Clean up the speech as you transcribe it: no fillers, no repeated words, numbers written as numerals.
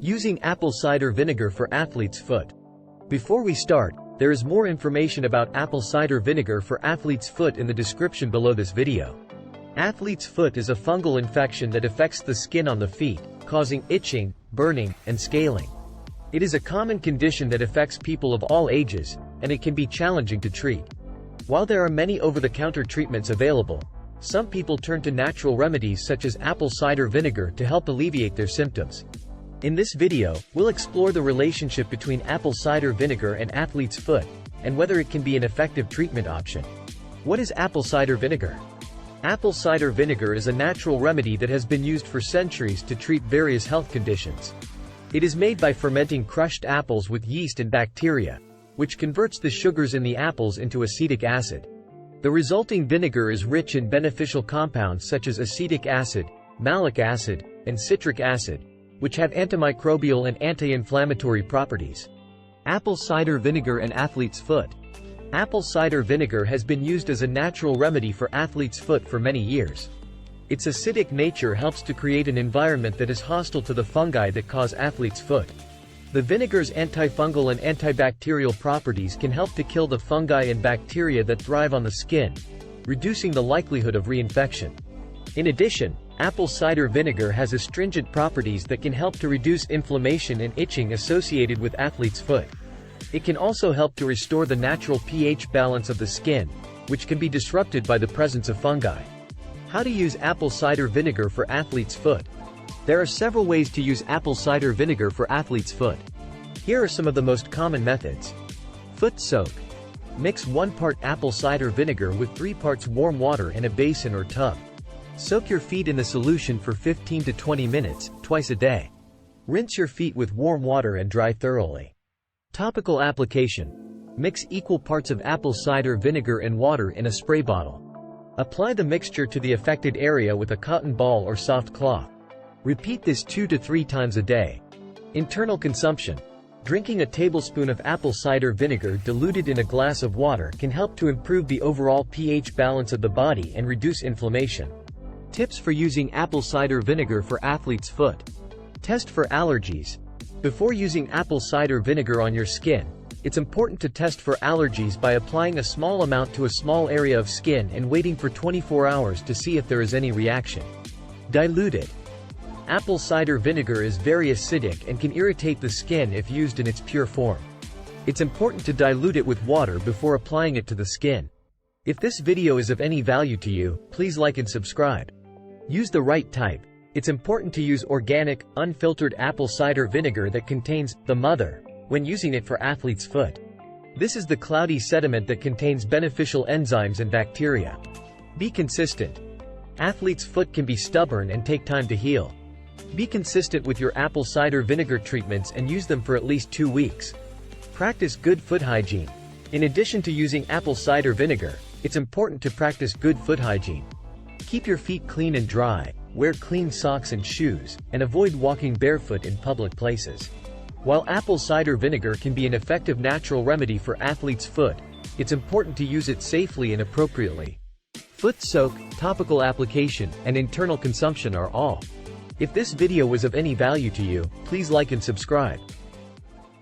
Using apple cider vinegar for athlete's foot. Before we start, there is more information about apple cider vinegar for athlete's foot in the description below this video. Athlete's foot is a fungal infection that affects the skin on the feet, causing itching, burning, and scaling. It is a common condition that affects people of all ages, and it can be challenging to treat. While there are many over-the-counter treatments available, some people turn to natural remedies such as apple cider vinegar to help alleviate their symptoms. In this video, we'll explore the relationship between apple cider vinegar and athlete's foot, and whether it can be an effective treatment option. What is apple cider vinegar? Apple cider vinegar is a natural remedy that has been used for centuries to treat various health conditions. It is made by fermenting crushed apples with yeast and bacteria, which converts the sugars in the apples into acetic acid. The resulting vinegar is rich in beneficial compounds such as acetic acid, malic acid, and citric acid, which have antimicrobial and anti-inflammatory properties. Apple cider vinegar and athlete's foot. Apple cider vinegar has been used as a natural remedy for athlete's foot for many years. Its acidic nature helps to create an environment that is hostile to the fungi that cause athlete's foot. The vinegar's antifungal and antibacterial properties can help to kill the fungi and bacteria that thrive on the skin, reducing the likelihood of reinfection. In addition, apple cider vinegar has astringent properties that can help to reduce inflammation and itching associated with athlete's foot. It can also help to restore the natural pH balance of the skin, which can be disrupted by the presence of fungi. How to use apple cider vinegar for athlete's foot. There are several ways to use apple cider vinegar for athlete's foot. Here are some of the most common methods. Foot soak. Mix 1 part apple cider vinegar with 3 parts warm water in a basin or tub. Soak your feet in the solution for 15 to 20 minutes, twice a day. Rinse your feet with warm water and dry thoroughly. Topical application. Mix equal parts of apple cider vinegar and water in a spray bottle. Apply the mixture to the affected area with a cotton ball or soft cloth. Repeat this 2 to 3 times a day. Internal consumption. Drinking a tablespoon of apple cider vinegar diluted in a glass of water can help to improve the overall pH balance of the body and reduce inflammation. Tips for using apple cider vinegar for athlete's foot. Test for allergies. Before using apple cider vinegar on your skin, it's important to test for allergies by applying a small amount to a small area of skin and waiting for 24 hours to see if there is any reaction. Dilute it. Apple cider vinegar is very acidic and can irritate the skin if used in its pure form. It's important to dilute it with water before applying it to the skin. If this video is of any value to you, please like and subscribe. Use the right type. It's important to use organic, unfiltered apple cider vinegar that contains the mother when using it for athlete's foot. This is the cloudy sediment that contains beneficial enzymes and bacteria. Be consistent. Athlete's foot can be stubborn and take time to heal. Be consistent with your apple cider vinegar treatments and use them for at least 2 weeks. Practice good foot hygiene. In addition to using apple cider vinegar, it's important to practice good foot hygiene. Keep your feet clean and dry, wear clean socks and shoes, and avoid walking barefoot in public places. While apple cider vinegar can be an effective natural remedy for athlete's foot, it's important to use it safely and appropriately. Foot soak, topical application, and internal consumption are all. If this video was of any value to you, please like and subscribe.